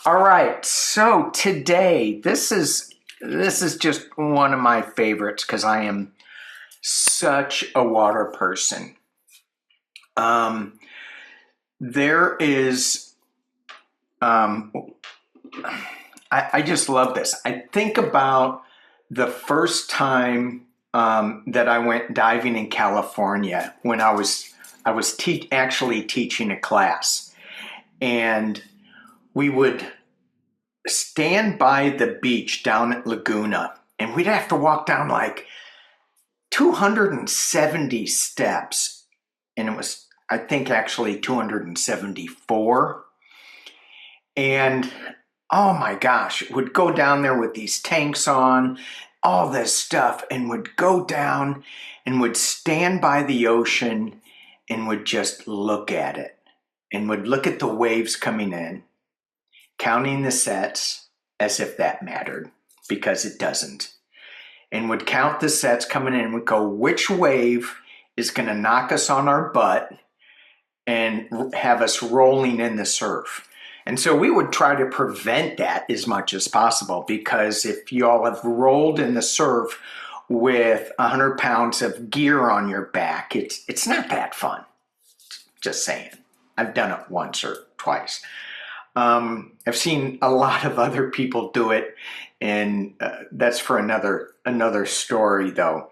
All right. So today, this is just one of my favorites because I am such a water person. Um, there is, um, I just love this. I think about the first time that I went diving in California when I was actually teaching a class, and we would stand by the beach down at Laguna, and we'd have to walk down like 270 steps, and it was, I think, actually 274. And oh my gosh, would go down there with these tanks on, all this stuff, and would go down and would stand by the ocean and would just look at it and would look at the waves coming in, counting the sets as if that mattered, because it doesn't. And would count the sets coming in and would go, which wave is going to knock us on our butt and have us rolling in the surf? And so we would try to prevent that as much as possible, because if y'all have rolled in the surf with 100 pounds of gear on your back, it's not that fun. Just saying. I've done it once or twice. I've seen a lot of other people do it, and that's for another story, though.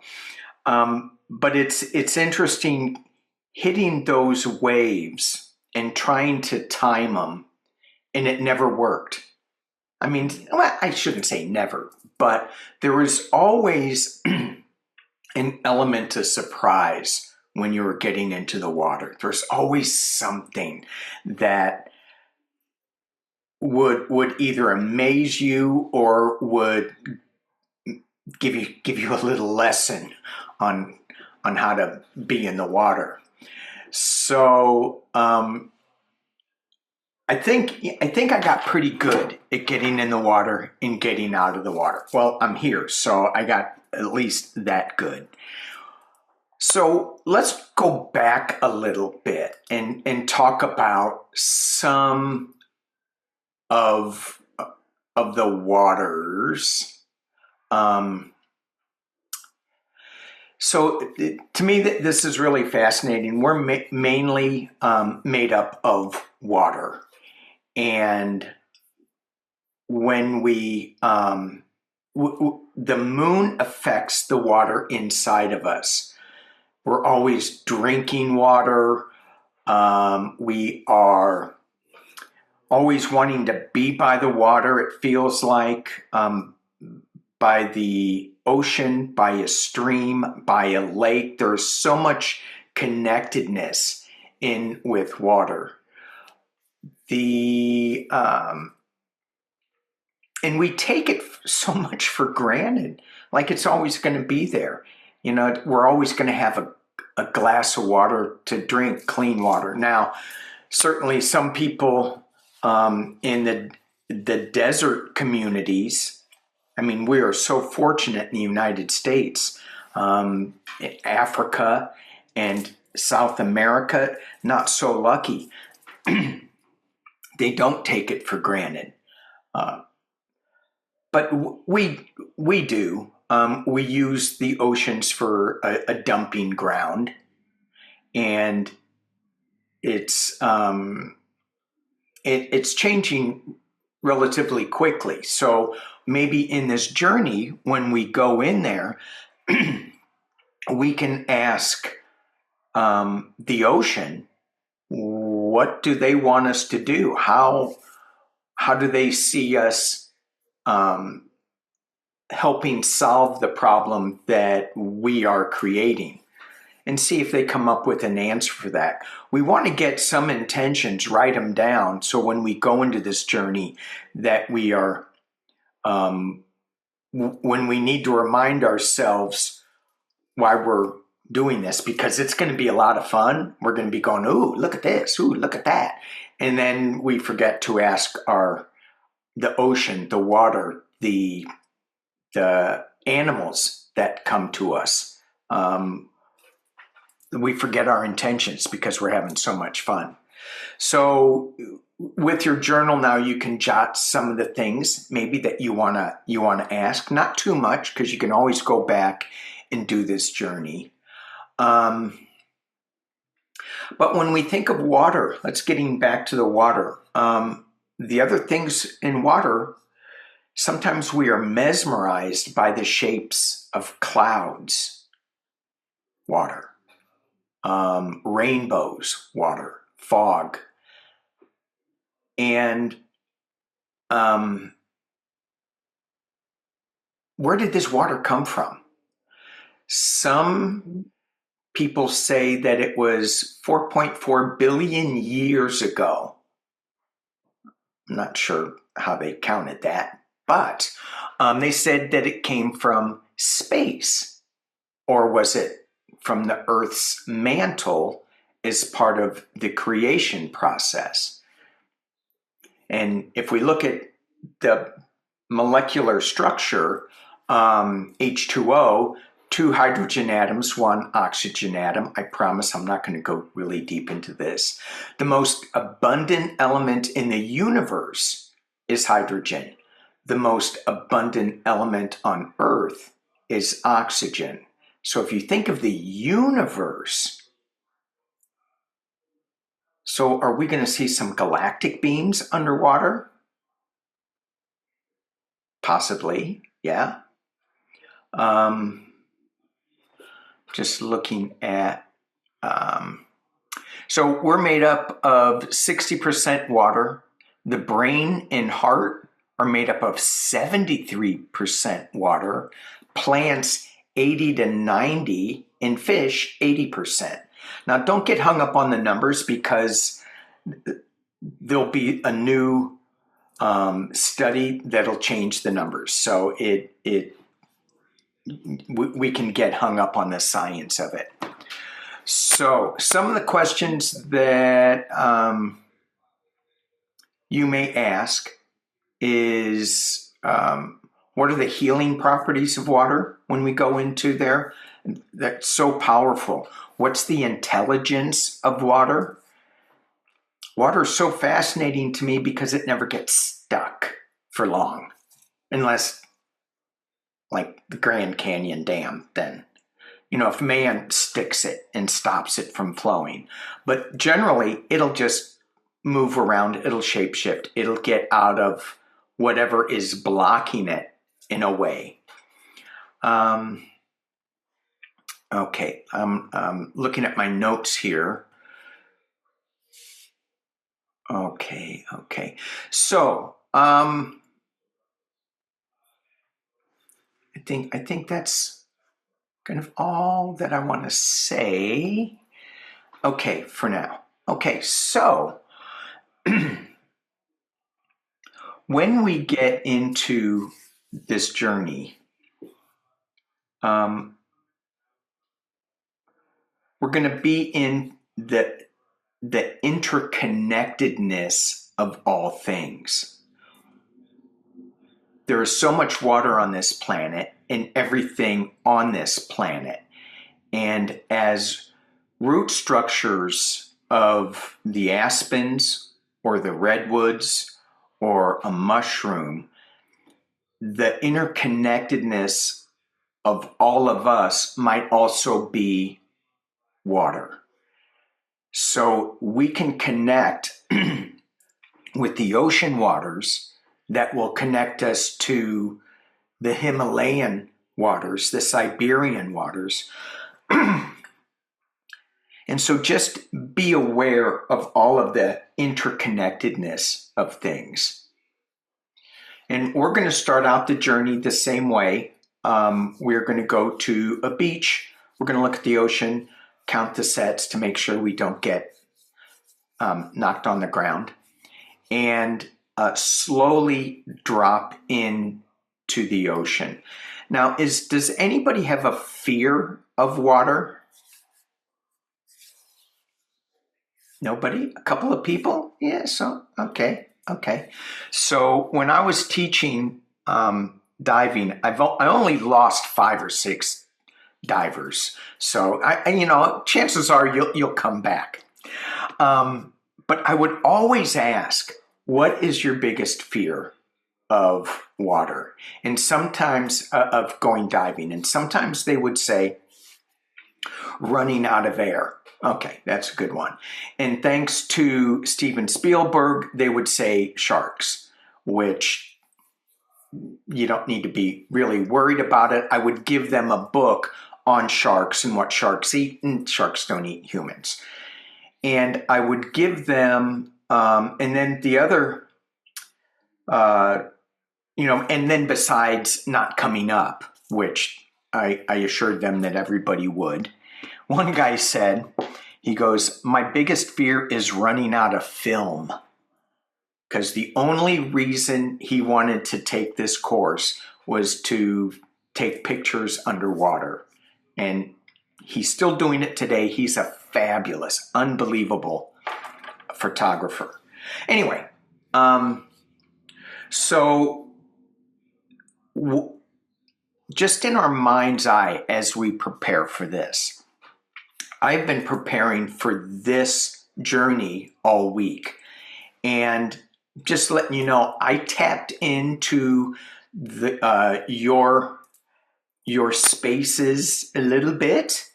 But it's interesting hitting those waves and trying to time them, and it never worked. I mean, well, I shouldn't say never, but there was always an element of surprise when you were getting into the water. There's always something that would either amaze you or would give you a little lesson on how to be in the water. So I think I got pretty good at getting in the water and getting out of the water. Well, I'm here, so I got at least that good. So let's go back a little bit and talk about some of the waters. So to me, this is really fascinating. We're mainly made up of water. And when the moon affects the water inside of us. We're always drinking water. We are always wanting to be by the water, it feels like, by the ocean, by a stream, by a lake. There's so much connectedness in with water. And we take it so much for granted, like it's always going to be there. You know, we're always going to have a glass of water to drink, clean water. Now, certainly some people in the desert communities, I mean, we are so fortunate in the United States, Africa and South America, not so lucky. They don't take it for granted. But we do. We use the oceans for a dumping ground, and it's changing relatively quickly. So maybe in this journey, when we go in there, we can ask the ocean, what do they want us to do? How do they see us helping solve the problem that we are creating, and see if they come up with an answer for that. We want to get some intentions, write them down, so when we go into this journey that we are, when we need to remind ourselves why we're doing this, because it's going to be a lot of fun. We're going to be going, ooh, look at this, ooh, look at that. And then we forget to ask the ocean, the water, the animals that come to us. We forget our intentions because we're having so much fun. So with your journal now, you can jot some of the things maybe that you wanna ask. Not too much, because you can always go back and do this journey. But when we think of water, let's getting back to the water. The other things in water, sometimes we are mesmerized by the shapes of clouds, water, rainbows, water, fog. And where did this water come from? Some people say that it was 4.4 billion years ago. I'm not sure how they counted that, but they said that it came from space, or was it from the Earth's mantle as part of the creation process? And if we look at the molecular structure, H2O, 2 hydrogen atoms, 1 oxygen atom. I promise I'm not going to go really deep into this. The most abundant element in the universe is hydrogen. The most abundant element on Earth is oxygen. So if you think of the universe, so are we going to see some galactic beams underwater? Possibly, yeah. Just looking at, so we're made up of 60% water. The brain and heart are made up of 73% water. Plants, 80 to 90, and fish, 80%. Now, don't get hung up on the numbers, because there'll be a new study that'll change the numbers. So we can get hung up on the science of it. So some of the questions that you may ask is, what are the healing properties of water when we go into there? That's so powerful. What's the intelligence of water? Water is so fascinating to me because it never gets stuck for long, unless like the Grand Canyon Dam, then, if man sticks it and stops it from flowing. But generally, it'll just move around, it'll shapeshift, it'll get out of whatever is blocking it in a way. Okay, I'm looking at my notes here. Okay. So, I think that's kind of all that I want to say. Okay, for now. Okay, so when we get into this journey, we're going to be in the interconnectedness of all things. There is so much water on this planet and everything on this planet. And as root structures of the aspens or the redwoods or a mushroom, the interconnectedness of all of us might also be water. So we can connect with the ocean waters that will connect us to the Himalayan waters, the Siberian waters. And so just be aware of all of the interconnectedness of things. And we're going to start out the journey the same way. We're going to go to a beach. We're going to look at the ocean, count the sets to make sure we don't get knocked on the ground, and slowly drop into the ocean. Now, does anybody have a fear of water? Nobody? A couple of people? Yeah, so, okay. So when I was teaching diving, I only lost 5 or 6 divers. So, chances are you'll come back. But I would always ask, what is your biggest fear of water? And sometimes of going diving. And sometimes they would say, running out of air. Okay, that's a good one. And thanks to Steven Spielberg, they would say sharks, which you don't need to be really worried about it. I would give them a book on sharks and what sharks eat, and sharks don't eat humans. And I would give them, and then the other, and then besides not coming up, which I assured them that everybody would. One guy said, he goes, my biggest fear is running out of film. Because the only reason he wanted to take this course was to take pictures underwater. And he's still doing it today. He's a fabulous, unbelievable photographer. Anyway, just in our mind's eye as we prepare for this, I've been preparing for this journey all week. And just letting you know, I tapped into your spaces a little bit,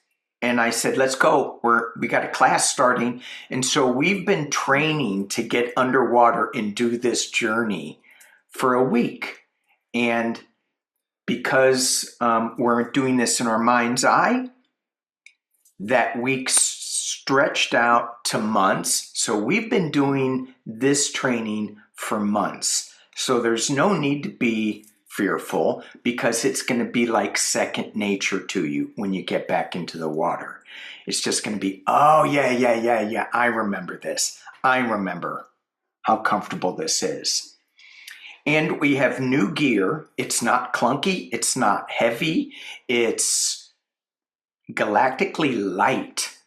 and I said, let's go. We got a class starting. And so we've been training to get underwater and do this journey for a week. And because we're doing this in our mind's eye, that week stretched out to months. So we've been doing this training for months. So there's no need to be fearful, because it's going to be like second nature to you when you get back into the water. It's just going to be, oh, yeah. I remember this. I remember how comfortable this is. And we have new gear. It's not clunky. It's not heavy. It's galactically light.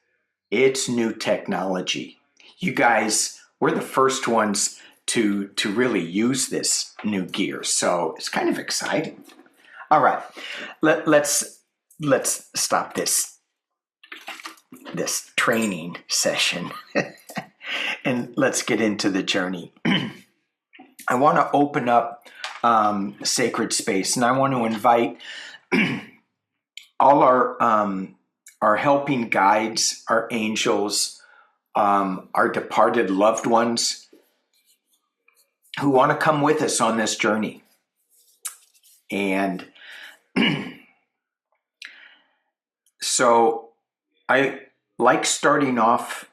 It's new technology. You guys, we're the first ones to really use this new gear, so it's kind of exciting. All right, let's stop this training session and let's get into the journey. I want to open up sacred space, and I want to invite all our helping guides, our angels, our departed loved ones who want to come with us on this journey. And so I like starting off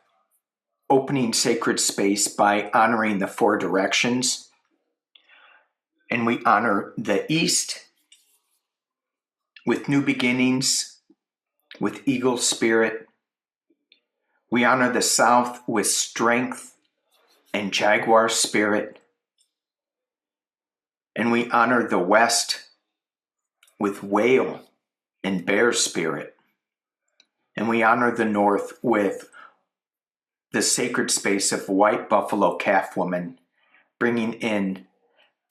opening sacred space by honoring the four directions. And we honor the East with new beginnings, with eagle spirit. We honor the South with strength and jaguar spirit. And we honor the West with whale and bear spirit. And we honor the North with the sacred space of white buffalo calf woman, bringing in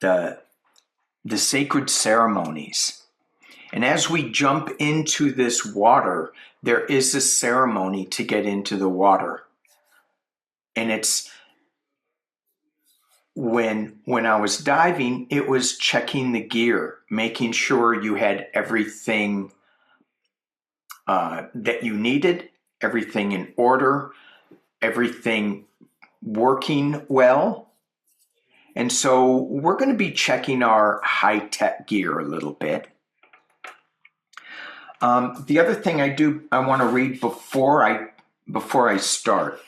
the sacred ceremonies. And as we jump into this water, there is a ceremony to get into the water. And it's when I was diving, it was checking the gear, making sure you had everything that you needed, everything in order, everything working well. And so we're going to be checking our high-tech gear a little bit. The other thing I want to read before I start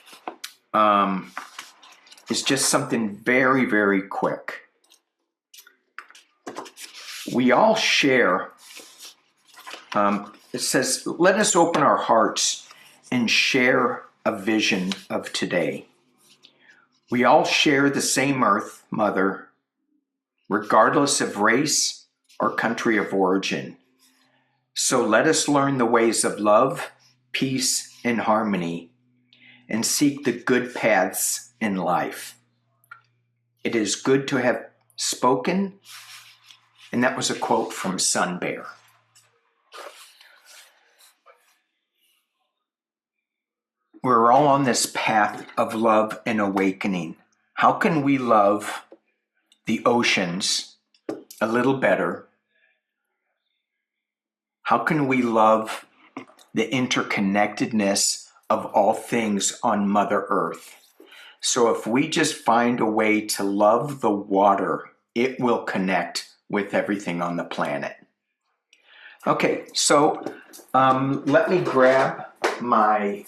is just something very, very quick. We all share, it says, let us open our hearts and share a vision of today. We all share the same Earth Mother, regardless of race or country of origin. So let us learn the ways of love, peace, and harmony, and seek the good paths in life. It is good to have spoken, and that was a quote from Sun Bear. we're all on this path of love and awakening. How can we love the oceans a little better? How can we love the interconnectedness of all things on Mother Earth? So if we just find a way to love the water, it will connect with everything on the planet. Okay, so let me grab my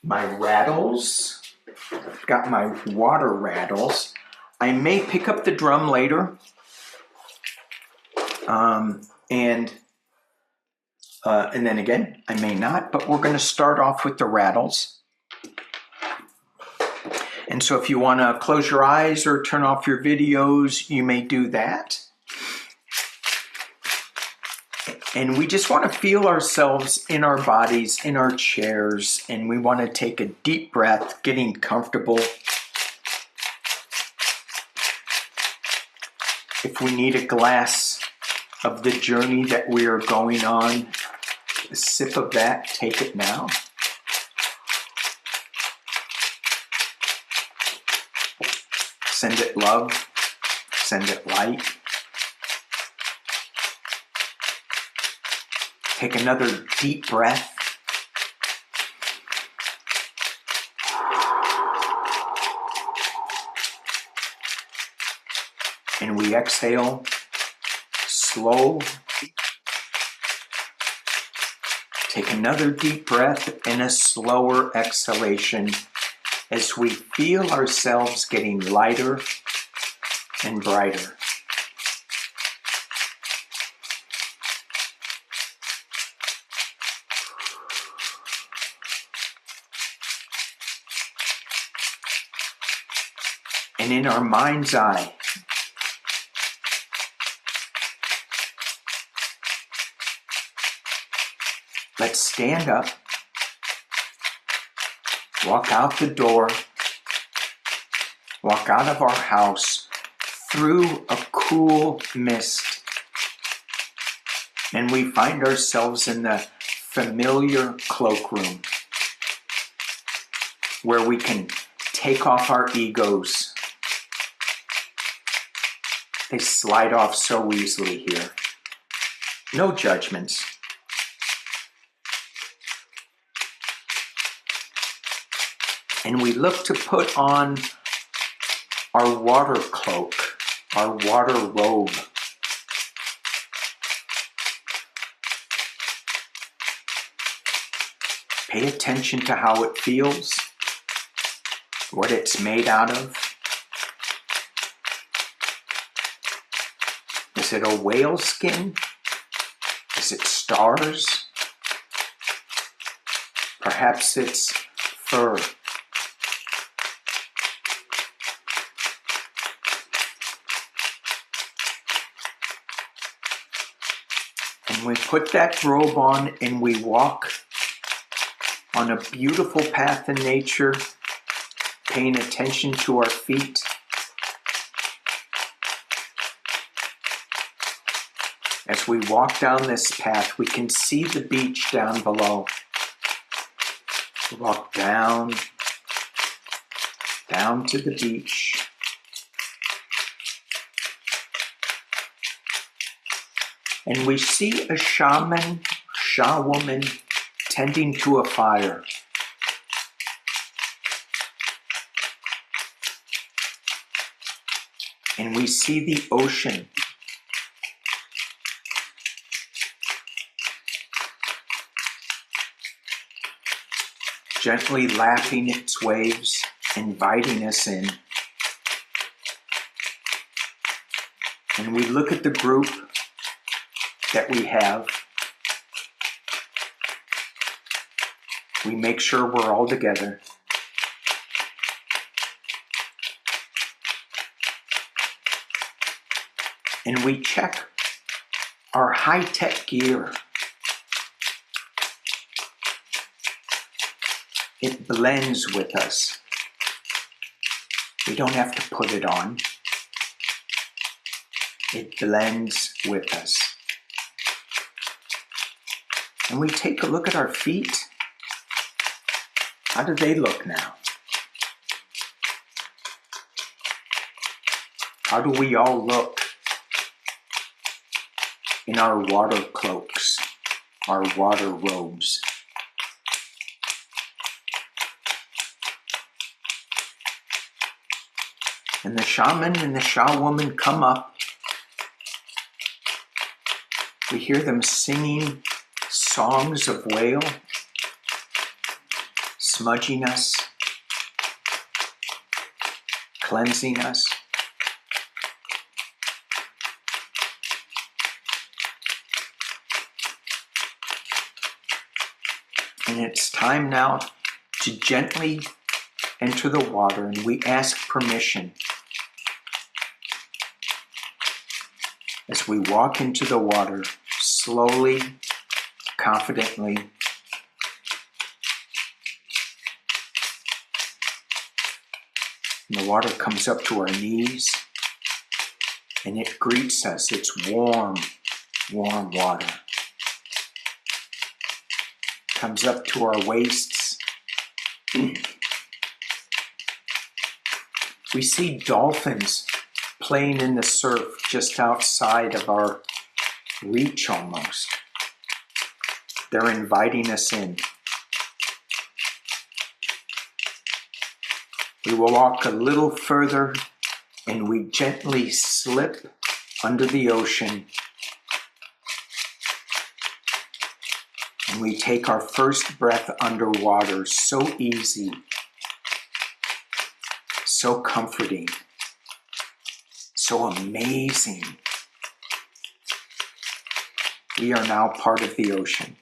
rattles. I've got my water rattles. I may pick up the drum later, and then again, I may not, but we're going to start off with the rattles. And so if you want to close your eyes or turn off your videos, you may do that. And we just want to feel ourselves in our bodies, in our chairs, and we want to take a deep breath, getting comfortable. If we need a glass of the journey that we are going on, a sip of that, take it now. Send it love, send it light. Take another deep breath. And we exhale slow. Take another deep breath and a slower exhalation as we feel ourselves getting lighter and brighter. And in our mind's eye, let's stand up, walk out the door, walk out of our house through a cool mist, and we find ourselves in the familiar cloakroom where we can take off our egos. They slide off so easily here. No judgments. And we look to put on our water cloak, our water robe. Pay attention to how it feels, what it's made out of. Is it a whale skin? Is it stars? Perhaps it's fur. And we put that robe on and we walk on a beautiful path in nature, paying attention to our feet. As we walk down this path, we can see the beach down below. We walk down to the beach. And we see a shaman, woman, tending to a fire. And we see the ocean. Gently lapping its waves, inviting us in. And we look at the group that we have. We make sure we're all together. And we check our high-tech gear. It blends with us. We don't have to put it on. It blends with us. And we take a look at our feet. How do they look now? How do we all look in our water cloaks, our water robes? And the shaman and the shawoman come up. We hear them singing songs of wail, smudging us, cleansing us. And it's time now to gently enter the water, and we ask permission. As we walk into the water, slowly, confidently, and the water comes up to our knees, and it greets us. It's warm, warm water. Comes up to our waists. We see dolphins playing in the surf just outside of our reach almost. They're inviting us in. We will walk a little further and we gently slip under the ocean. And we take our first breath underwater, so easy, so comforting, so amazing. We are now part of the ocean.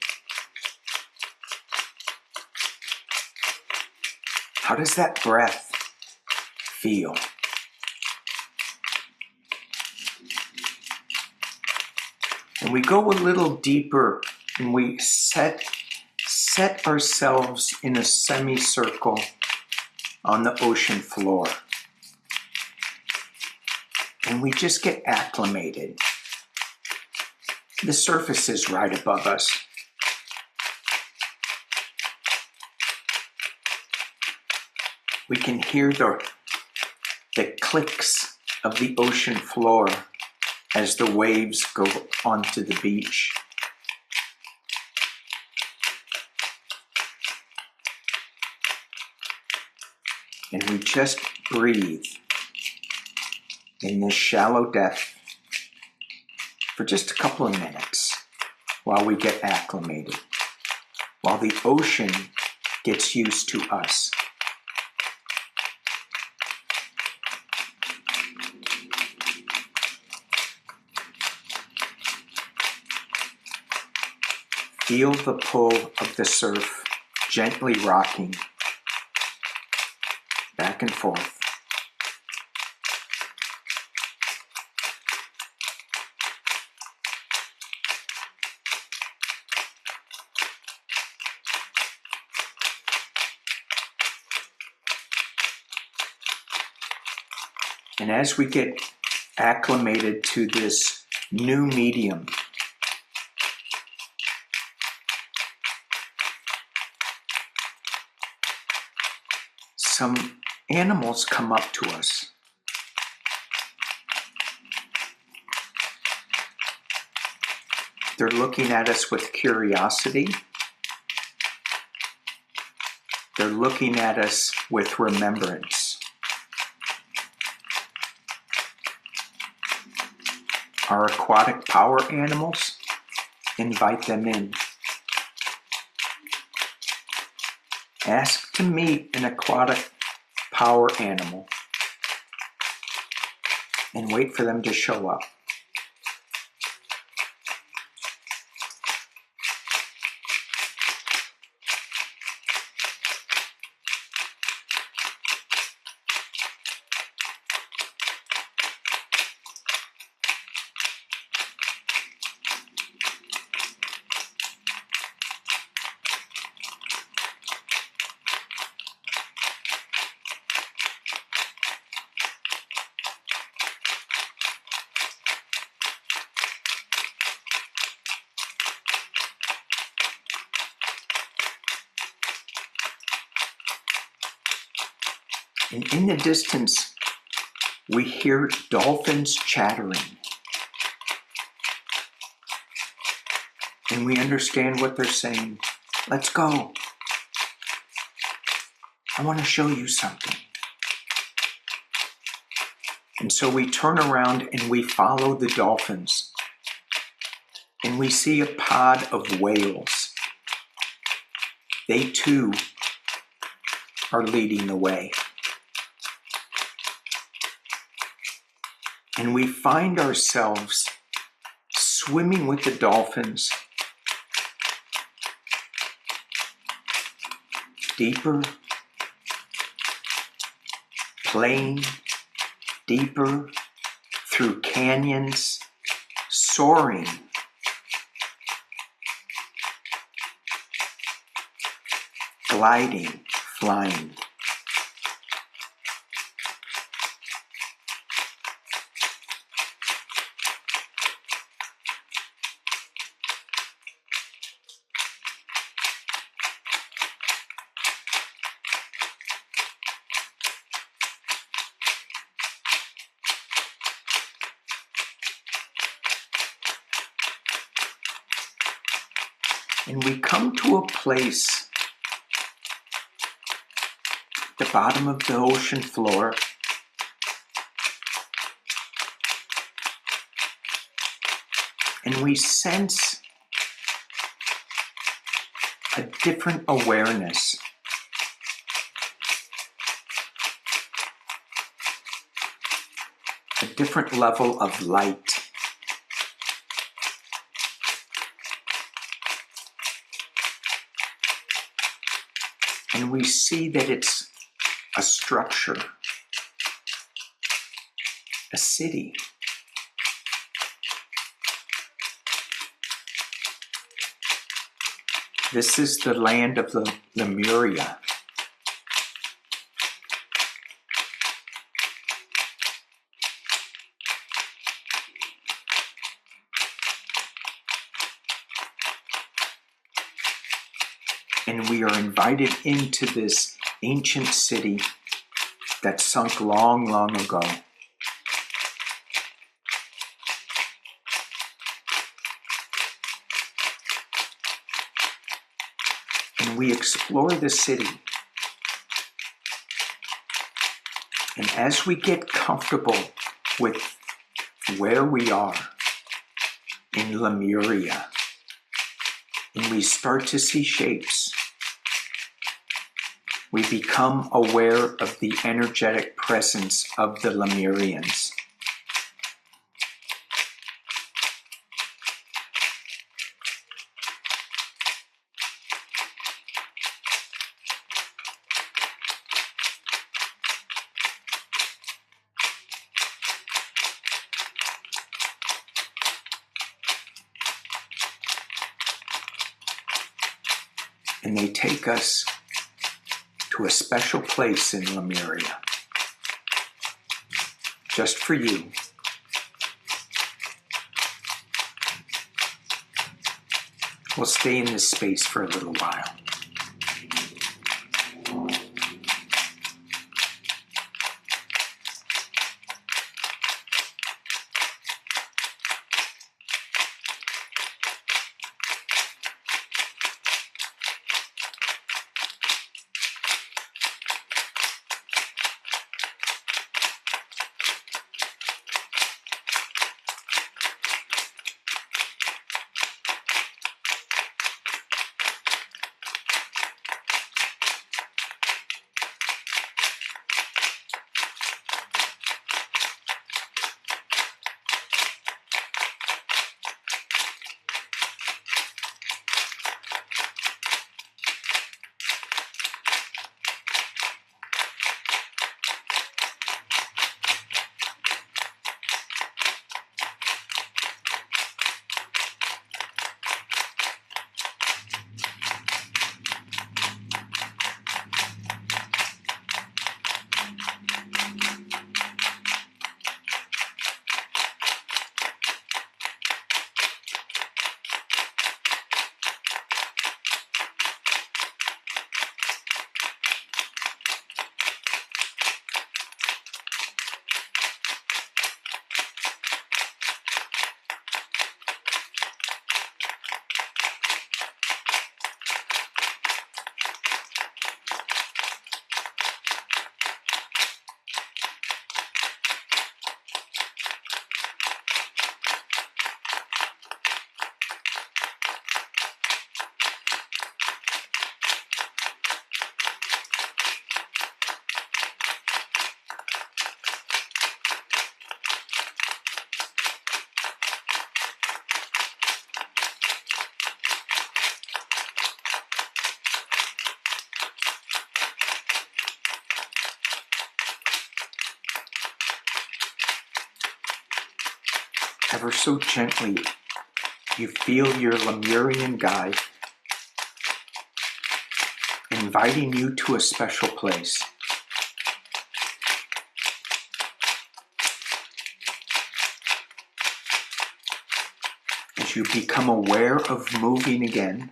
How does that breath feel? And we go a little deeper and we set ourselves in a semicircle on the ocean floor. And we just get acclimated. The surface is right above us. We can hear the clicks of the ocean floor as the waves go onto the beach. And we just breathe in this shallow depth for just a couple of minutes while we get acclimated, while the ocean gets used to us. Feel the pull of the surf gently rocking back and forth. And as we get acclimated to this new medium, some animals come up to us. They're looking at us with curiosity. They're looking at us with remembrance. Our aquatic power animals, invite them in. Ask to meet an aquatic power animal and wait for them to show up. And in the distance, we hear dolphins chattering. And we understand what they're saying. Let's go. I want to show you something. And so we turn around and we follow the dolphins. And we see a pod of whales. They too are leading the way. And we find ourselves swimming with the dolphins, deeper, playing deeper through canyons, soaring. Gliding, flying. And we come to a place at the bottom of the ocean floor, and we sense a different awareness. A different level of light. And we see that it's a structure, a city. This is the land of the Lemuria. And we are invited into this ancient city that sunk long, long ago. And we explore the city. And as we get comfortable with where we are in Lemuria, and we start to see shapes, we become aware of the energetic presence of the Lemurians. And they take us to a special place in Lemuria, just for you. We'll stay in this space for a little while. ever so gently, you feel your Lemurian guide inviting you to a special place. As you become aware of moving again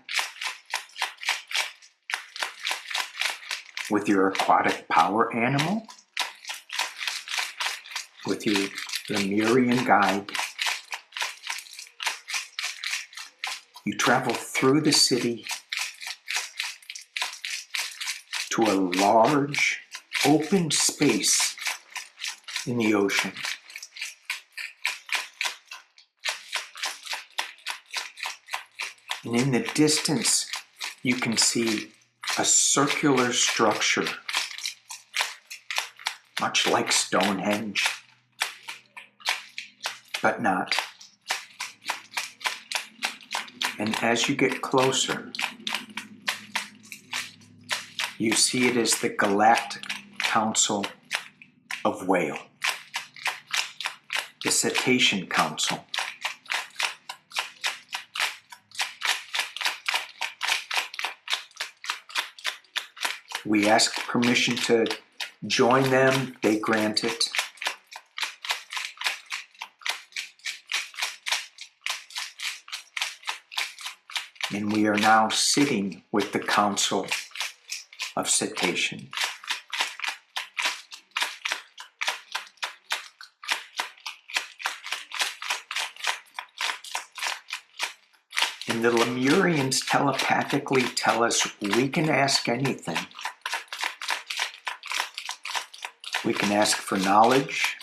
with your aquatic power animal, with your Lemurian guide, you travel through the city to a large open space in the ocean. And in the distance, you can see a circular structure, much like Stonehenge, but not. And as you get closer, you see it as the Galactic Council of Whale, the Cetacean Council. We ask permission to join them, they grant it. And we are now sitting with the Council of Cetacean. And the Lemurians telepathically tell us we can ask anything. We can ask for knowledge.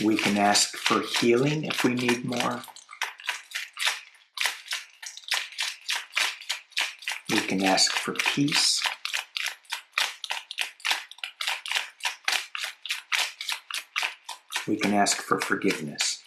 We can ask for healing if we need more. We can ask for peace. We can ask for forgiveness.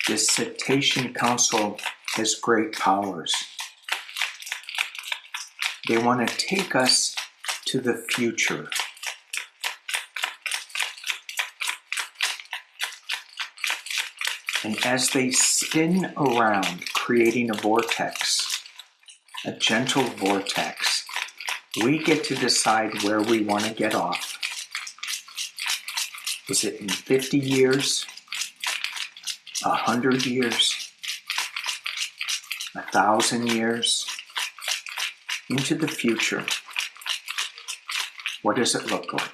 The Cetacean Council has great powers. They want to take us to the future. And as they spin around, creating a vortex, a gentle vortex, we get to decide where we want to get off. Is it in 50 years? 100 years, 1,000 years, into the future? What does it look like?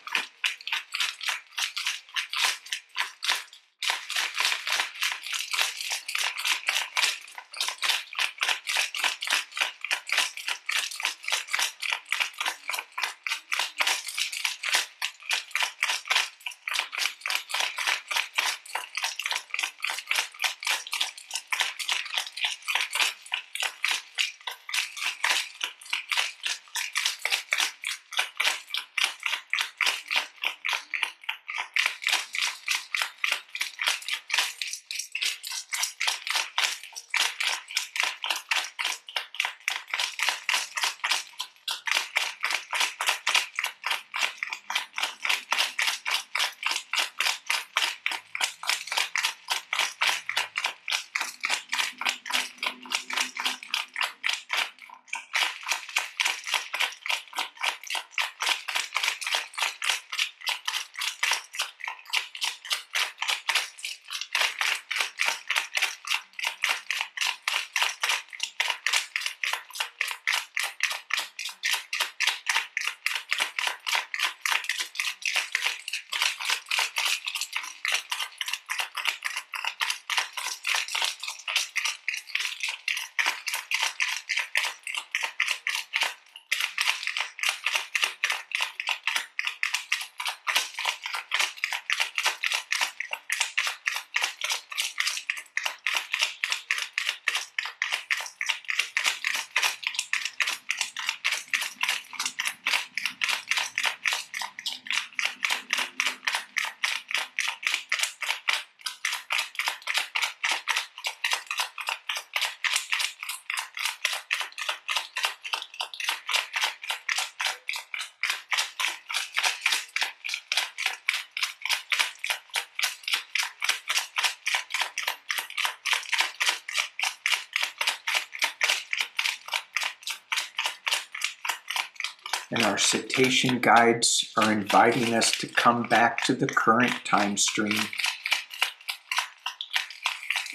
And our cetacean guides are inviting us to come back to the current time stream.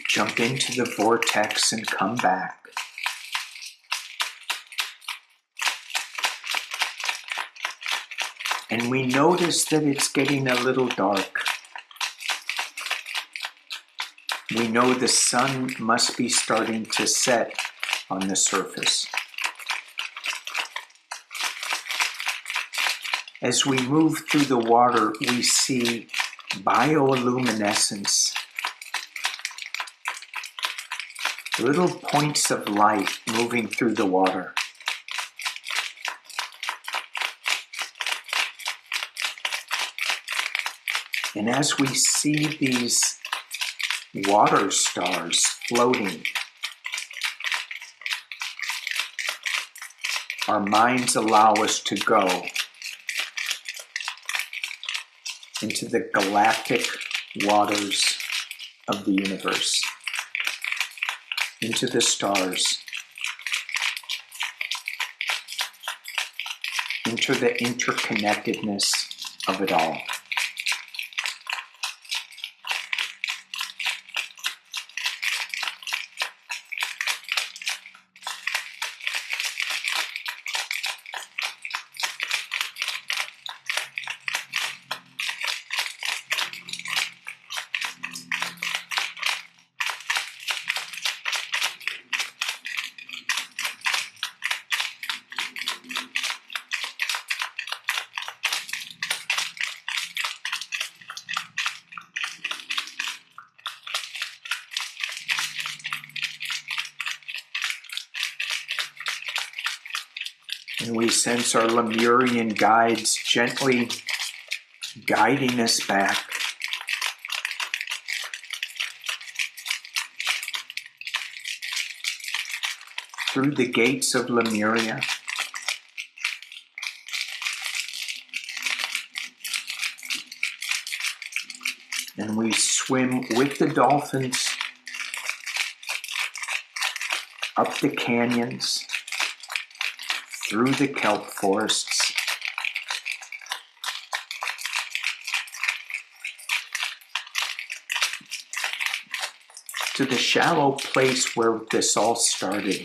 Jump into the vortex and come back. And we notice that it's getting a little dark. We know the sun must be starting to set on the surface. As we move through the water, we see bioluminescence. Little points of light moving through the water. And as we see these water stars floating, our minds allow us to go into the galactic waters of the universe, into the stars, into the interconnectedness of it all. And we sense our Lemurian guides gently guiding us back. Through the gates of Lemuria. And we swim with the dolphins up the canyons, through the kelp forests, to the shallow place where this all started.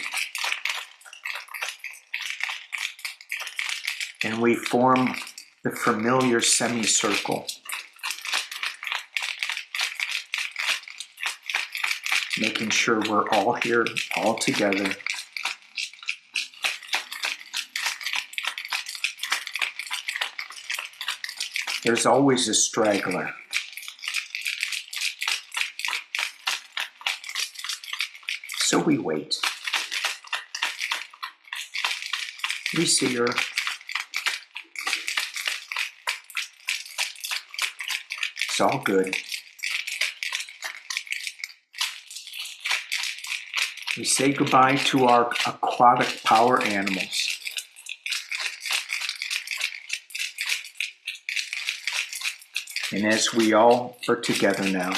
And we form the familiar semicircle, making sure we're all here, all together. There's always a straggler. So we wait. We see her. It's all good. We say goodbye to our aquatic power animals. And as we all are together now,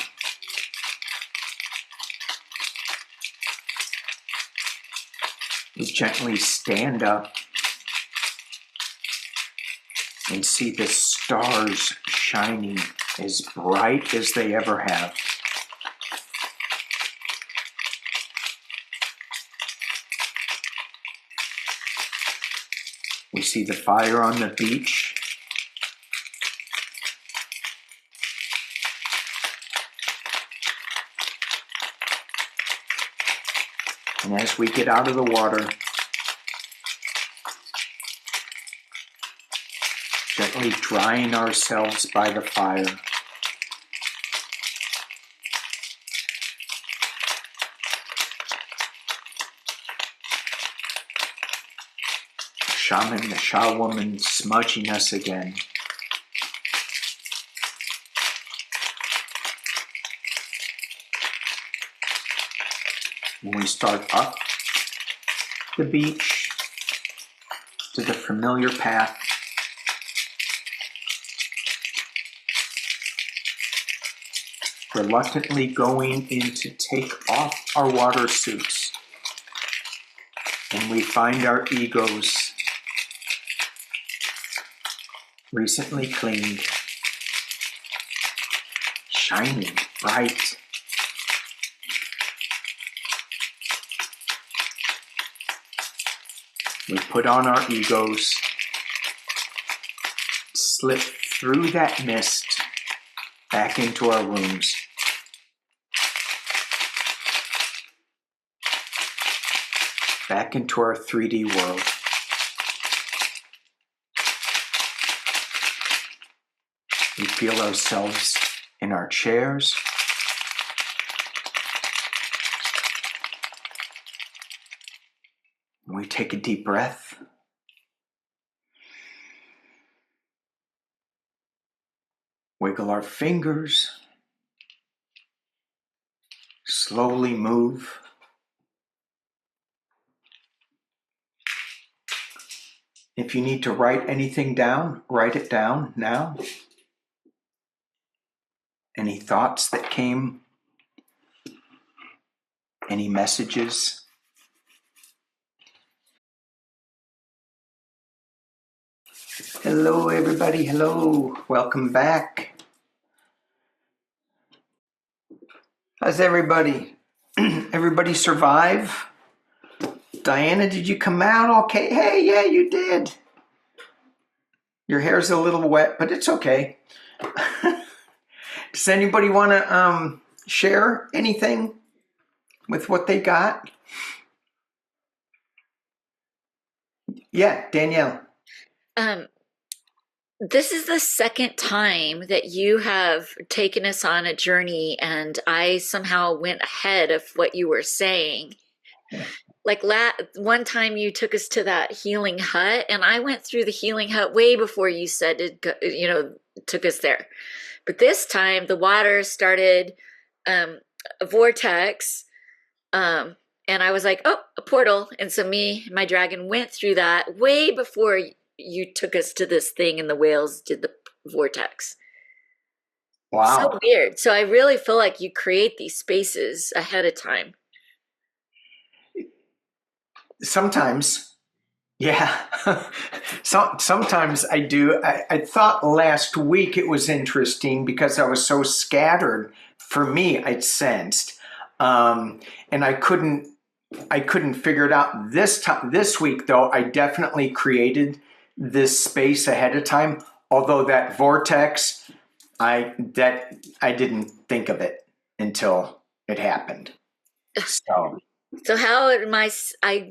we gently stand up and see the stars shining as bright as they ever have. We see the fire on the beach. And as we get out of the water, gently drying ourselves by the fire, the shaman, the shawoman smudging us again. And we start up the beach to the familiar path. Reluctantly going in to take off our water suits. And we find our egos recently cleaned, shiny, bright. We put on our egos, slip through that mist back into our rooms. Back into our 3D world. We feel ourselves in our chairs. We take a deep breath. Wiggle our fingers. Slowly move. If you need to write anything down, write it down now. Any thoughts that came? Any messages? Hello, everybody. Hello. Welcome back. How's everybody? Everybody survive? Diana, did you come out okay? Hey, yeah, you did. Your hair's a little wet, but it's okay. Does anybody want to share anything with what they got? Yeah, Danielle. This is the second time that you have taken us on a journey, and I somehow went ahead of what you were saying. Yeah. Like one time you took us to that healing hut, and I went through the healing hut way before you said it, took us there. But this time the water started a vortex, and I was like, oh, a portal. And so me and my dragon went through that way before you took us to this thing, and the whales did the vortex. Wow. So weird. So I really feel like you create these spaces ahead of time. Sometimes, yeah. Sometimes I do. I thought last week it was interesting because I was so scattered. For me, I sensed, and I couldn't figure it out this week. Though I definitely created this space ahead of time. Although that vortex, I didn't think of it until it happened. So how am I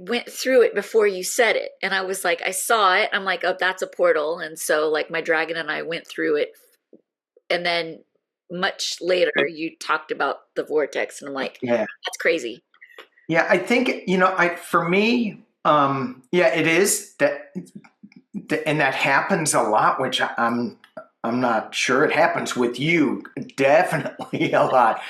went through it before you said it, and I was like, I saw it. I'm like, oh, that's a portal. And so like my dragon and I went through it, and then much later you talked about the vortex, and I'm like, yeah, that's crazy. Yeah, I think, for me, yeah, it is that, and that happens a lot, which I'm not sure it happens with you, definitely a lot.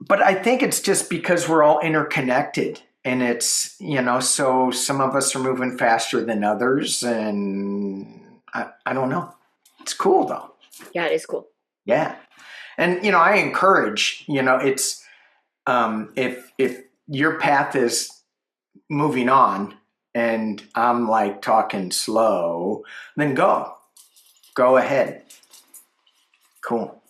But I think it's just because we're all interconnected, and it's, so some of us are moving faster than others, and I don't know. It's cool though. Yeah, it is cool. Yeah. And, I encourage, it's, if your path is moving on and I'm like talking slow, then go ahead. Cool.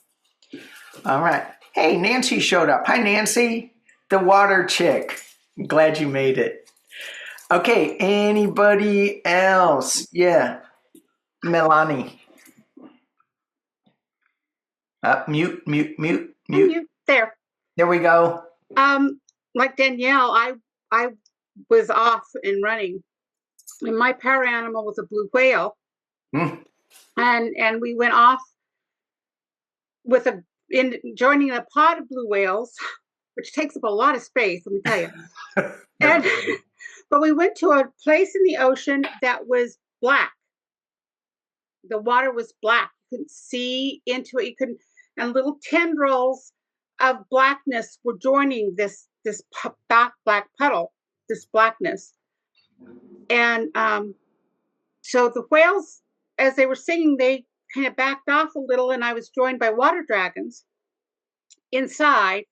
All right. Hey, Nancy showed up. Hi, Nancy, the water chick. Glad you made it. Okay, anybody else? Yeah, Melanie. Mute. There. There we go. Like Danielle, I was off and running, and my para animal was a blue whale, and we went off with joining a pod of blue whales, which takes up a lot of space, let me tell you. But we went to a place in the ocean that was black. The water was black. You couldn't see into it. And little tendrils of blackness were joining this black puddle, this blackness. And so the whales, as they were singing, they kind of backed off a little, and I was joined by water dragons inside.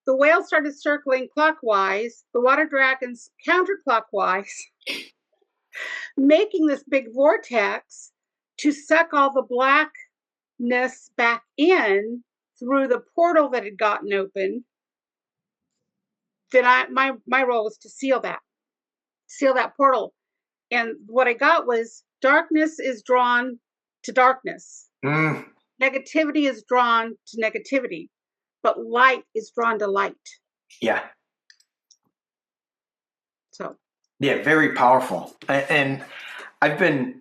The whales started circling clockwise, the water dragons counterclockwise, making this big vortex. to suck all the blackness back in through the portal that had gotten open. Then my role was to seal that portal. And what I got was darkness is drawn to darkness. Negativity is drawn to negativity, but light is drawn to light. Yeah. So. Yeah, very powerful. And I've been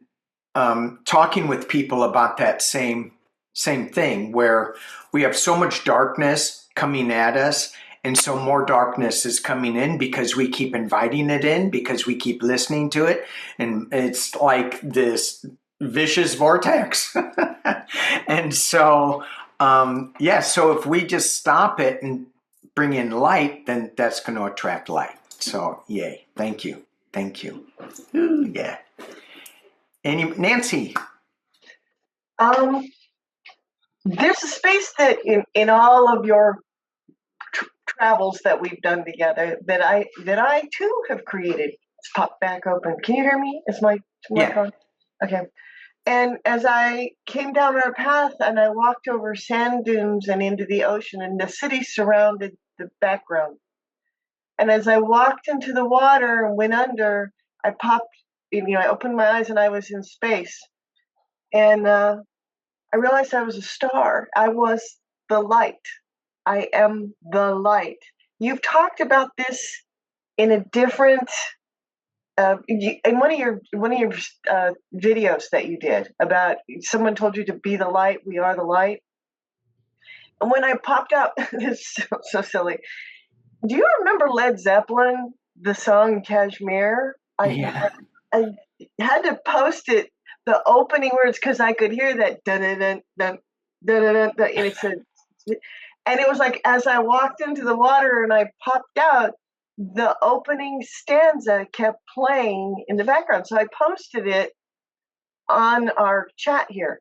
talking with people about that same thing, where we have so much darkness coming at us, and so more darkness is coming in because we keep inviting it in, because we keep listening to it, and it's like this vicious vortex. And so so if we just stop it and bring in light, then that's going to attract light. So yay, thank you. Ooh, yeah. Nancy? There's a space that in all of your travels that we've done together that I too have created. It's popped back open. Can you hear me? Is my phone? Okay. And as I came down our path and I walked over sand dunes and into the ocean, and the city surrounded the background. And as I walked into the water and went under, I opened my eyes and I was in space. And I realized I was a star. I was the light. I am the light. You've talked about this in a different, in one of your videos that you did about someone told you to be the light. We are the light. And when I popped up, it's so silly. Do you remember Led Zeppelin, the song Kashmir? Yeah. I had to post it, the opening words, because I could hear that dun dun dun dun dun dun, and it said, and it was like as I walked into the water and I popped out, the opening stanza kept playing in the background. So I posted it on our chat here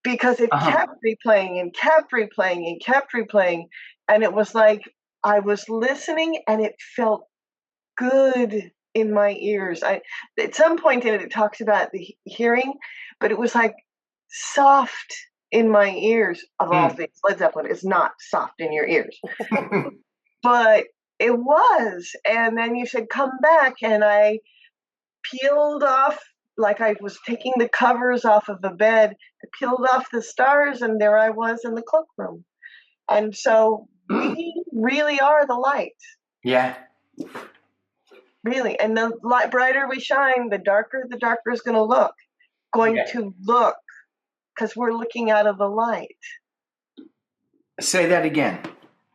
because it kept replaying and kept replaying and kept replaying, and it was like I was listening and it felt good in my ears. At some point in it talks about the hearing, but it was like soft in my ears. Of all things, Led Zeppelin is not soft in your ears. But it was. And then you said, come back. And I peeled off, like I was taking the covers off of the bed. I peeled off the stars, and there I was in the cloakroom. And so we really are the light. Yeah. Really. And the light brighter we shine, the darker is going to look. To look, because we're looking out of the light. Say that again.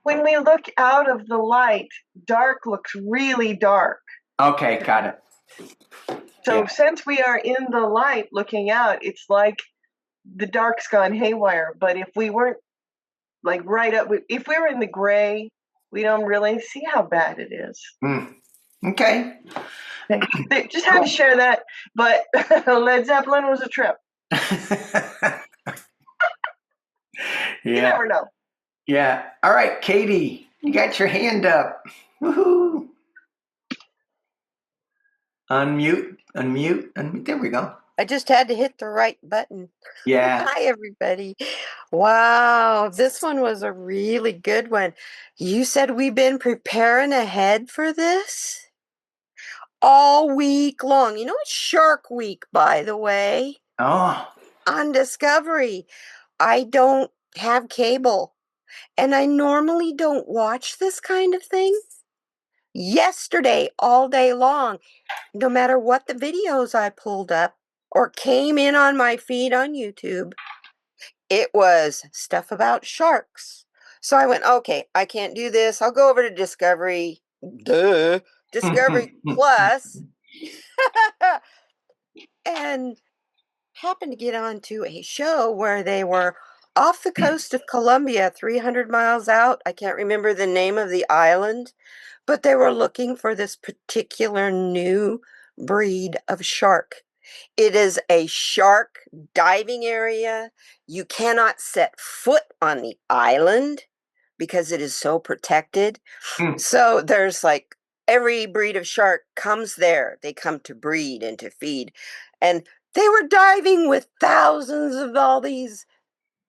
When we look out of the light, dark looks really dark. Okay, got it. So since we are in the light looking out, it's like the dark's gone haywire. But if we weren't like right up, if we were in the gray, we don't really see how bad it is. Okay. Just had to share that. But Led Zeppelin was a trip. You never know. Yeah. All right, Katie, you got your hand up. Woohoo. Unmute. There we go. I just had to hit the right button. Yeah. Hi, everybody. Wow, this one was a really good one. You said we've been preparing ahead for this all week long. You know, it's Shark Week, by the way. Oh. On Discovery. I don't have cable, and I normally don't watch this kind of thing. Yesterday, all day long, no matter what the videos I pulled up or came in on my feed on YouTube, it was stuff about sharks. So I went, okay, I can't do this. I'll go over to Discovery. Discovery Plus. And happened to get onto a show where they were off the coast of Colombia, 300 miles out. I can't remember the name of the island, but they were looking for this particular new breed of shark. It is a shark diving area. You cannot set foot on the island because it is so protected. So there's like every breed of shark comes there. They come to breed and to feed. And They were diving with thousands of all these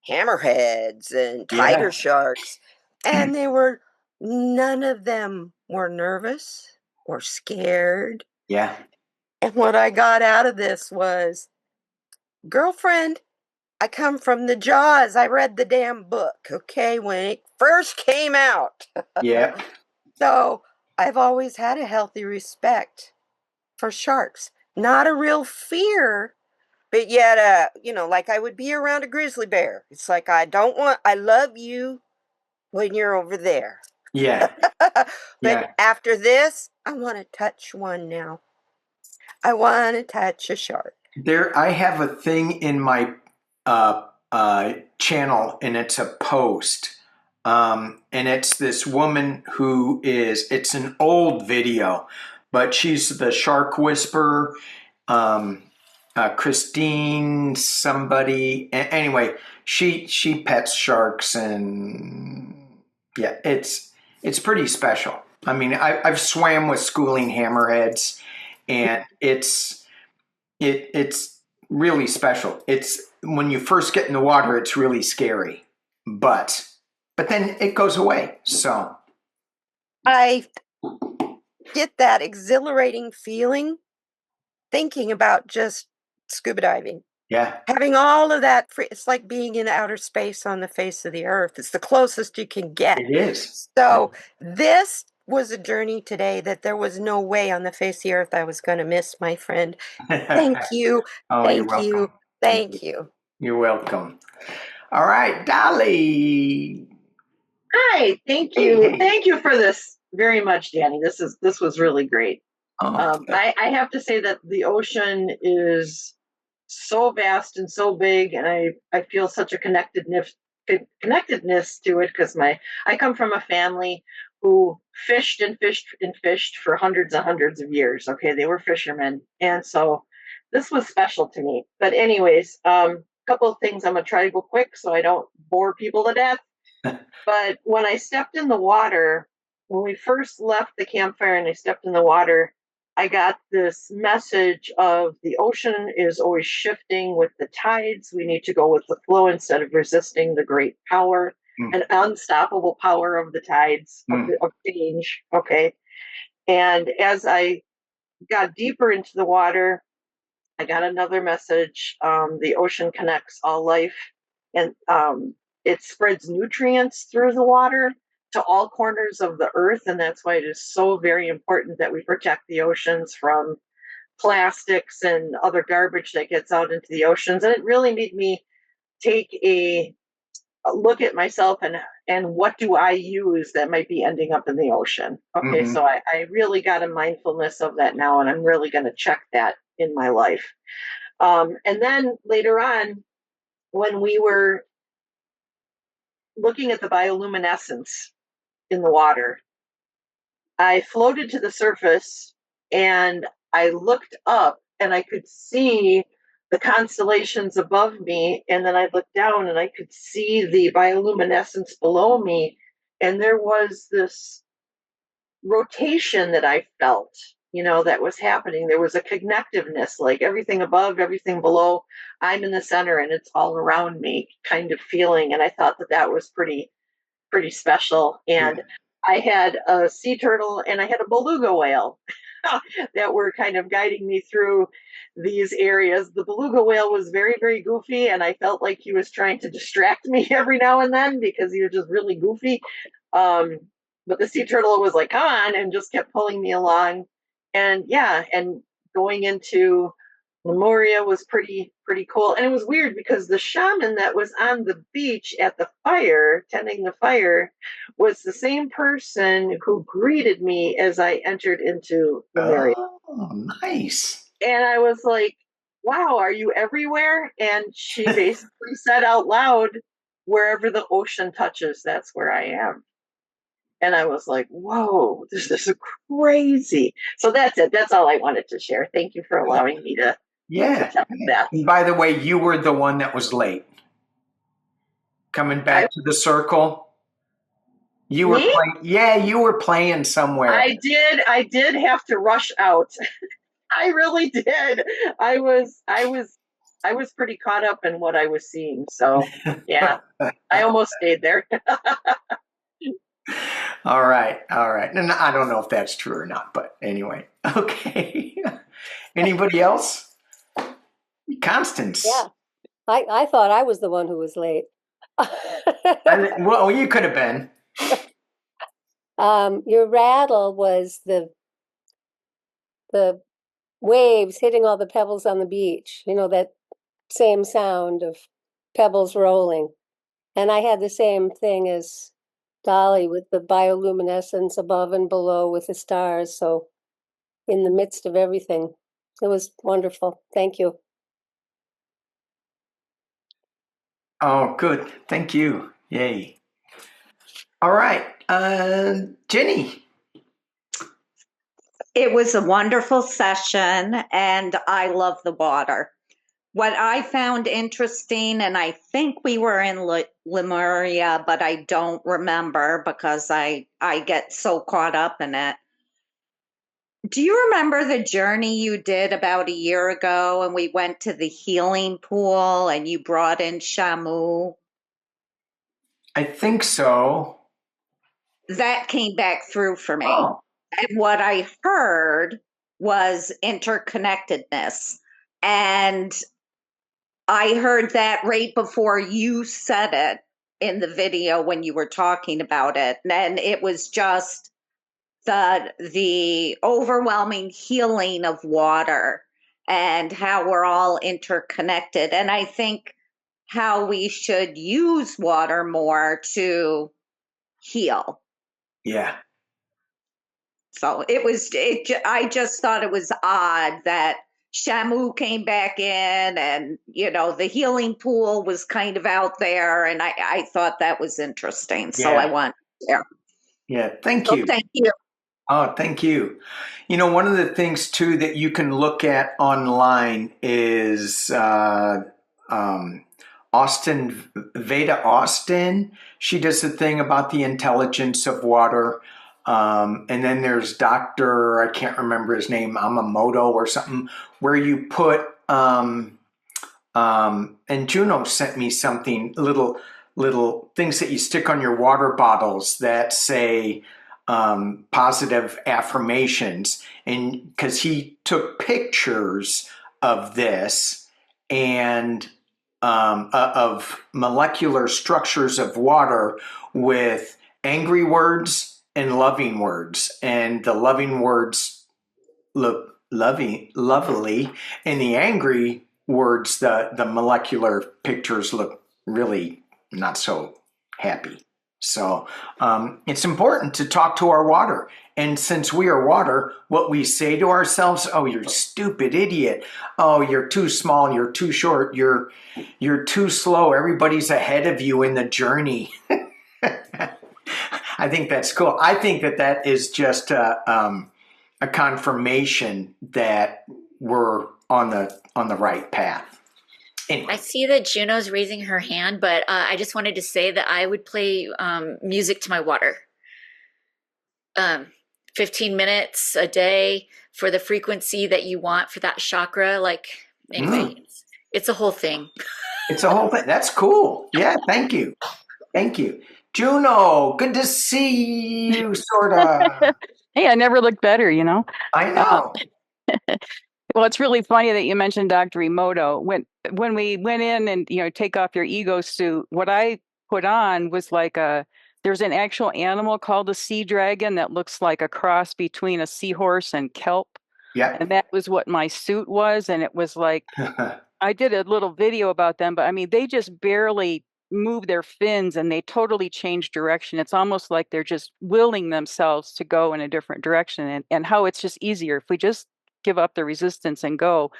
hammerheads and tiger sharks, and none of them were nervous or scared. Yeah. And what I got out of this was, girlfriend, I come from the Jaws. I read the damn book, okay, when it first came out. Yeah. So I've always had a healthy respect for sharks. Not a real fear, but yet, like I would be around a grizzly bear. It's like, I love you when you're over there. Yeah. But after this, I want to touch one now. I want to touch a shark. I have a thing in my channel, and it's a post. And it's this woman it's an old video, but she's the shark whisperer. Christine somebody. Anyway, she pets sharks, and yeah, it's pretty special. I mean, I've swam with schooling hammerheads, and it's really special. It's when you first get in the water, it's really scary, but then it goes away. So I get that exhilarating feeling thinking about just scuba diving. Yeah. Having all of that it's like being in outer space on the face of the earth. It's the closest you can get. It is. So this was a journey today that there was no way on the face of the earth I was going to miss, my friend. Thank you. Oh, Thank you're welcome. you. Thank you. You're welcome. All right, Dolly. Hi, thank you. Thank you for this very much, Danny. This was really great. I have to say that the ocean is so vast and so big, and I feel such a connectedness to it because I come from a family who fished and fished and fished for hundreds and hundreds of years. Okay, they were fishermen, and so this was special to me. But anyways, a couple of things. I'm gonna try to go quick so I don't bore people to death. But when I stepped in the water, when we first left the campfire and I stepped in the water, I got this message of the ocean is always shifting with the tides. We need to go with the flow instead of resisting the great power and unstoppable power of the tides of change. Okay. And as I got deeper into the water, I got another message. The ocean connects all life, and it spreads nutrients through the water to all corners of the earth. And that's why it is so very important that we protect the oceans from plastics and other garbage that gets out into the oceans. And it really made me take a look at myself and what do I use that might be ending up in the ocean. Okay, so I really got a mindfulness of that now, and I'm really going to check that in my life. And then later on, when we were looking at the bioluminescence in the water, I floated to the surface and I looked up and I could see the constellations above me, and then I looked down and I could see the bioluminescence below me, and there was this rotation that I felt, that was happening. There was a connectiveness, like everything above, everything below, I'm in the center and it's all around me kind of feeling. And I thought that was pretty special. And I had a sea turtle and I had a beluga whale that were kind of guiding me through these areas. The beluga whale was very, very goofy, and I felt like he was trying to distract me every now and then because he was just really goofy. But the sea turtle was like, come on, and just kept pulling me along. And and going into Lemuria was pretty cool. And it was weird because the shaman that was on the beach at the fire, tending the fire, was the same person who greeted me as I entered into Lemuria. Oh, nice. And I was like, wow, are you everywhere? And she basically said out loud, wherever the ocean touches, that's where I am. And I was like, whoa, this is crazy. So that's it. That's all I wanted to share. Thank you for allowing me to tell that. And by the way, you were the one that was late. Coming back to the circle. You were playing. Yeah, you were playing somewhere. I did have to rush out. I really did. I was pretty caught up in what I was seeing. So yeah, I almost stayed there. All right. And I don't know if that's true or not, but anyway. Okay. Anybody else? Constance. Yeah. I thought I was the one who was late. Well, you could have been. Your rattle was the waves hitting all the pebbles on the beach. You know, that same sound of pebbles rolling. And I had the same thing as Dolly with the bioluminescence above and below with the stars. So in the midst of everything, it was wonderful. Thank you. Oh, good. Thank you. Yay. All right. Jenny. It was a wonderful session, and I love the water. What I found interesting, and I think we were in Lemuria, but I don't remember because I get so caught up in it. Do you remember the journey you did about a year ago, and we went to the healing pool, and you brought in Shamu? I think so. That came back through for me. Oh. And what I heard was interconnectedness. And I heard that right before you said it in the video when you were talking about it. And it was just the overwhelming healing of water and how we're all interconnected. And I think how we should use water more to heal. Yeah. So I just thought it was odd that Shamu came back in and, you know, the healing pool was kind of out there. And I thought that was interesting. So I went there. Yeah. Thank you. Thank you. Oh, thank you. You know, one of the things too that you can look at online is Veda Austin. She does a thing about the intelligence of water. And then there's Dr. I can't remember his name, Amamoto or something, where you put, and Juno sent me something, little things that you stick on your water bottles that say positive affirmations. And because he took pictures of this and of molecular structures of water with angry words and loving words, and the loving words look lovely, and the angry words, the molecular pictures look really not so happy. So it's important to talk to our water. And since we are water, what we say to ourselves, oh, you're stupid idiot. Oh, you're too small. You're too short. You're too slow. Everybody's ahead of you in the journey. I think that's cool. I think that is just a confirmation that we're on the right path. Anyway. I see that Juno's raising her hand, but I just wanted to say that I would play music to my water. 15 minutes a day for the frequency that you want for that chakra. Like, anyway, it's a whole thing. It's a whole thing. That's cool. Yeah, thank you. Thank you. Juno, good to see you, sort of. Hey, I never looked better, you know? I know. Well, it's really funny that you mentioned Dr. Emoto. When we went in and, you know, take off your ego suit, what I put on was like there's an actual animal called a sea dragon that looks like a cross between a seahorse and kelp. Yeah. And that was what my suit was. And it was like, I did a little video about them, but I mean, they just barely move their fins and they totally change direction. It's almost like they're just willing themselves to go in a different direction, and how it's just easier if we just give up the resistance and go.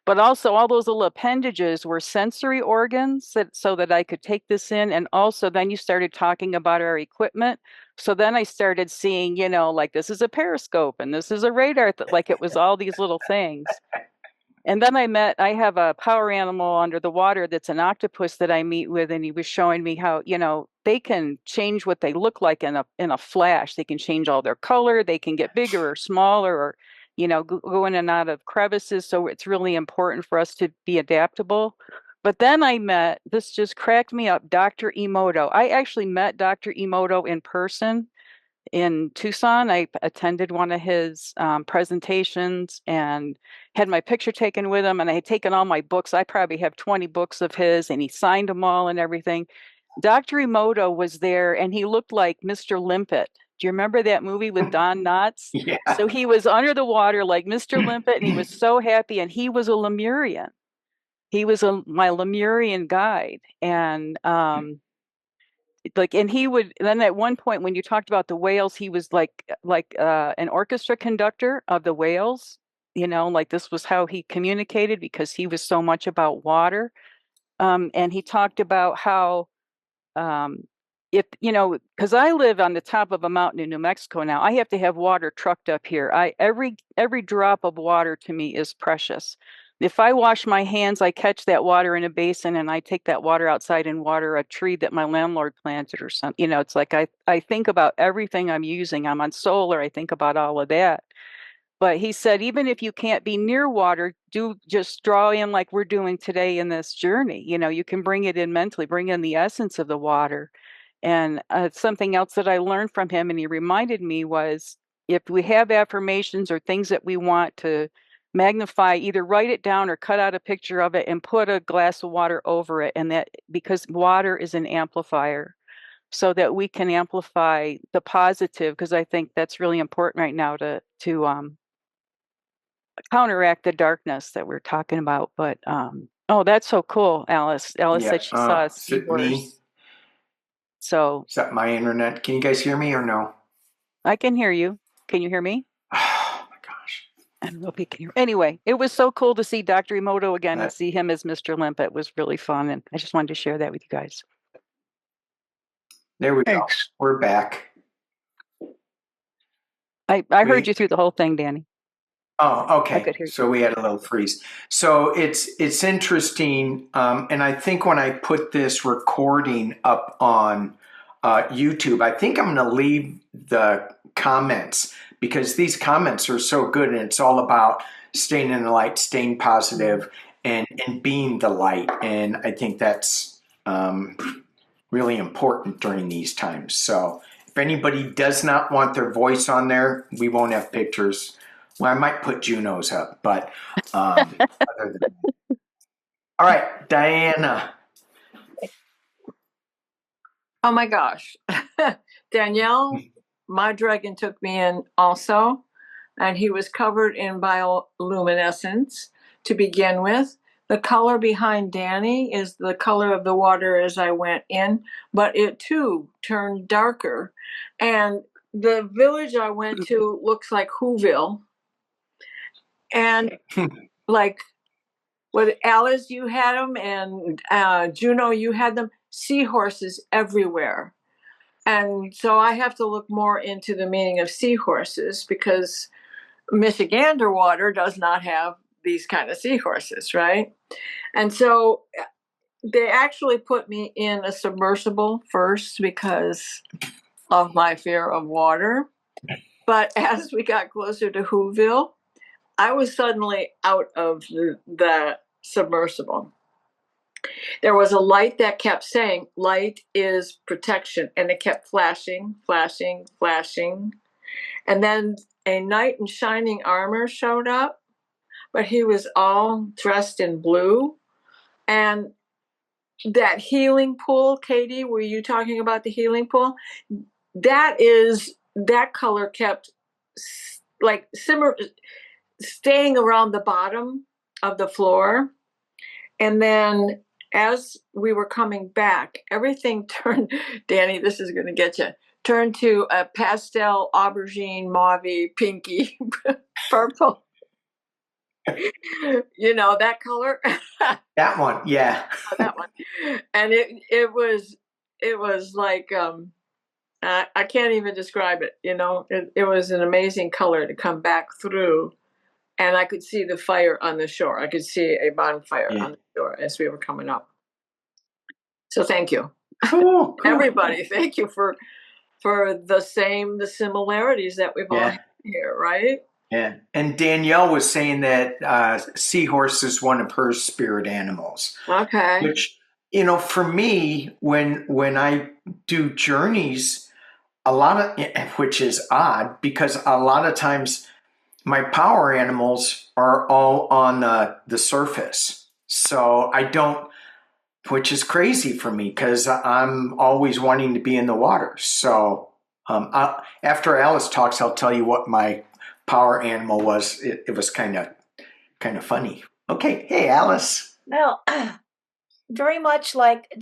But also all those little appendages were sensory organs so that I could take this in. And also then you started talking about our equipment. So then I started seeing, you know, like this is a periscope and this is a radar, like it was all these little things. And then I have a power animal under the water that's an octopus that I meet with, and he was showing me how, you know, they can change what they look like in a flash. They can change all their color, they can get bigger or smaller, go in and out of crevices. So it's really important for us to be adaptable. But then I met, this just cracked me up, Dr. Emoto. I actually met Dr. Emoto in person in Tucson. I attended one of his presentations and had my picture taken with him. And I had taken all my books. I probably have 20 books of his, and he signed them all and everything. Dr. Emoto was there, and he looked like Mr. Limpet. Do you remember that movie with Don Knotts? Yeah. So he was under the water like Mr. Limpet, and he was so happy. And he was a Lemurian. He was my Lemurian guide. And and he would then at one point when you talked about the whales, he was like an orchestra conductor of the whales. Like this was how he communicated because he was so much about water. And he talked about how if because I live on the top of a mountain in New Mexico now, I have to have water trucked up here. Every drop of water to me is precious. If I wash my hands, I catch that water in a basin and I take that water outside and water a tree that my landlord planted or something. It's like I think about everything I'm using. I'm on solar. I think about all of that. But he said, even if you can't be near water, do just draw in like we're doing today in this journey. You can bring it in mentally, bring in the essence of the water. And something else that I learned from him, and he reminded me, was if we have affirmations or things that we want to magnify, either write it down or cut out a picture of it and put a glass of water over it. And that because water is an amplifier, so that we can amplify the positive, because I think that's really important right now to counteract the darkness that we're talking about. But oh, that's so cool, Alice. Alice said she saw a seahorse. So is that my internet? Can you guys hear me or no? I can hear you. Can you hear me? Oh my gosh. I don't know if you can hear. Anyway, it was so cool to see Dr. Emoto again and see him as Mr. Limp. It was really fun, and I just wanted to share that with you guys. There we go. We're back. I heard you through the whole thing, Danny. Oh, okay. So we had a little freeze. So it's interesting, and I think when I put this recording up on YouTube, I think I'm going to leave the comments because these comments are so good, and it's all about staying in the light, staying positive, and being the light. And I think that's really important during these times. So if anybody does not want their voice on there, we won't have pictures. Well, I might put Juno's up, but other than that. All right, Diana. Oh my gosh. Danielle, my dragon took me in also, and he was covered in bioluminescence to begin with. The color behind Danny is the color of the water as I went in, but it too turned darker. And the village I went to looks like Whoville. And like with Alice, you had them, and Juno, you had them, seahorses everywhere. And so I have to look more into the meaning of seahorses because Michigander water does not have these kind of seahorses, right? And so they actually put me in a submersible first because of my fear of water. But as we got closer to Whoville, I was suddenly out of the submersible. There was a light that kept saying, light is protection. And it kept flashing, flashing, flashing. And then a knight in shining armor showed up, but he was all dressed in blue. And that healing pool, Katie, were you talking about the healing pool? That color kept like staying around the bottom of the floor. And then as we were coming back, everything turned, Danny, this is going to get you, turned to a pastel, aubergine, mauve, pinky, purple. You know, that color? That one, yeah. That one. And it was like, I can't even describe it, you know. It was an amazing color to come back through. And I could see the fire on the shore. I could see a bonfire on the shore as we were coming up. So thank you. Cool. Everybody, thank you for the similarities that we've all had here, right? Yeah. And Danielle was saying that seahorse is one of her spirit animals. Okay. Which, for me, when I do journeys, which is odd because a lot of times my power animals are all on the surface. So I don't, which is crazy for me because I'm always wanting to be in the water. So after Alice talks, I'll tell you what my power animal was. It was kind of funny. Okay, hey Alice. Well, very much like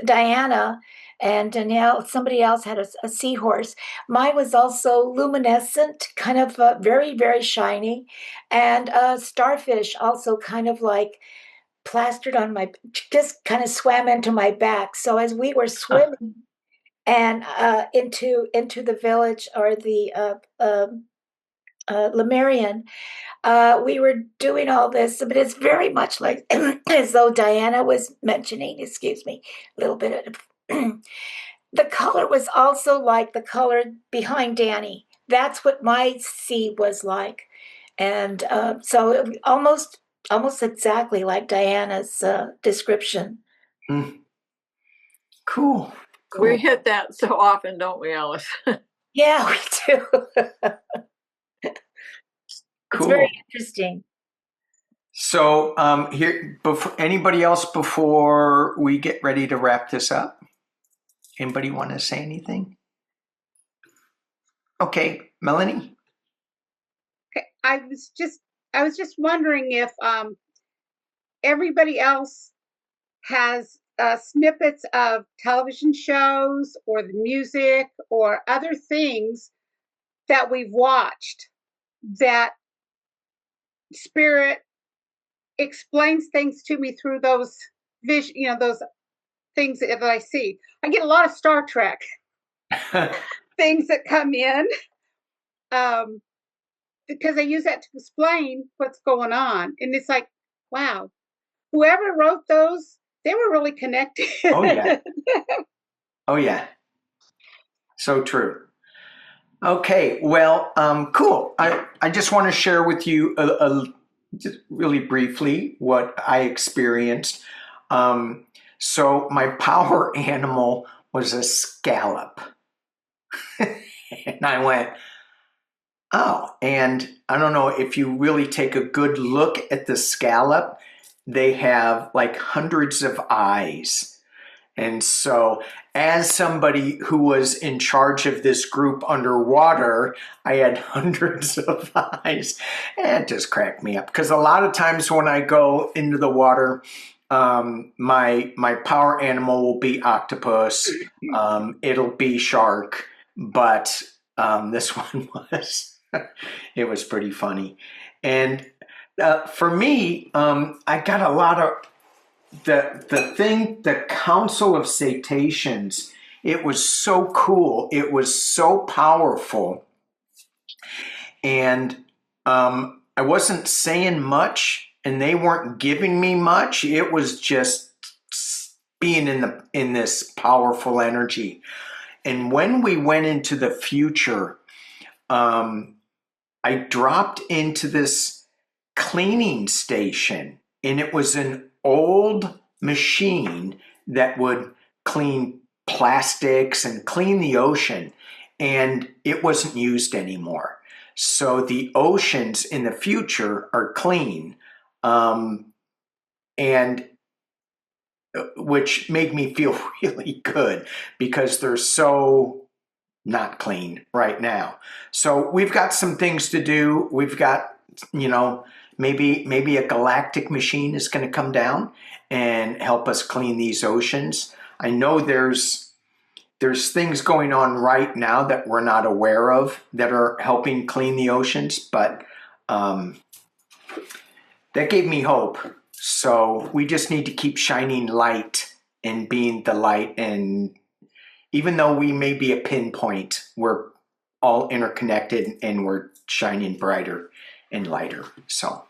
Diana and Danielle, somebody else had a seahorse. Mine was also luminescent, kind of very, very shiny, and starfish also kind of like plastered on just kind of swam into my back. So as we were swimming and into the village or the Lemurian, we were doing all this, but it's very much like as though Diana was mentioning, excuse me, a little bit of the color was also like the color behind Danny. That's what my sea was like. And so it almost exactly like Diana's description. Cool. We hit that so often, don't we, Alice? Yeah, we do. It's very interesting. So here, anybody else before we get ready to wrap this up? Anybody want to say anything? Okay, Melanie. Okay, I was just wondering if everybody else has snippets of television shows or the music or other things that we've watched that spirit explains things to me through those those things that I see. I get a lot of Star Trek things that come in because I use that to explain what's going on. And it's like, wow, whoever wrote those, they were really connected. Oh, yeah. Oh, yeah. So true. Okay, well, cool. I just want to share with you just really briefly what I experienced. So my power animal was a scallop. And I went, oh, and I don't know if you really take a good look at the scallop, they have like hundreds of eyes. And so as somebody who was in charge of this group underwater, I had hundreds of eyes. And it just cracked me up because a lot of times when I go into the water, my power animal will be octopus, it'll be shark, but this one it was pretty funny. And for me, I got a lot of the Council of Cetaceans. It was so cool. It was so powerful. And I wasn't saying much and they weren't giving me much. It was just being in this powerful energy. And when we went into the future, I dropped into this cleaning station, and it was an old machine that would clean plastics and clean the ocean, and it wasn't used anymore. So the oceans in the future are clean, and which made me feel really good because they're so not clean right now. So we've got some things to do. We've got, maybe a galactic machine is going to come down and help us clean these oceans. I know there's things going on right now that we're not aware of that are helping clean the oceans, but that gave me hope. So we just need to keep shining light and being the light. And even though we may be a pinpoint, we're all interconnected and we're shining brighter and lighter. So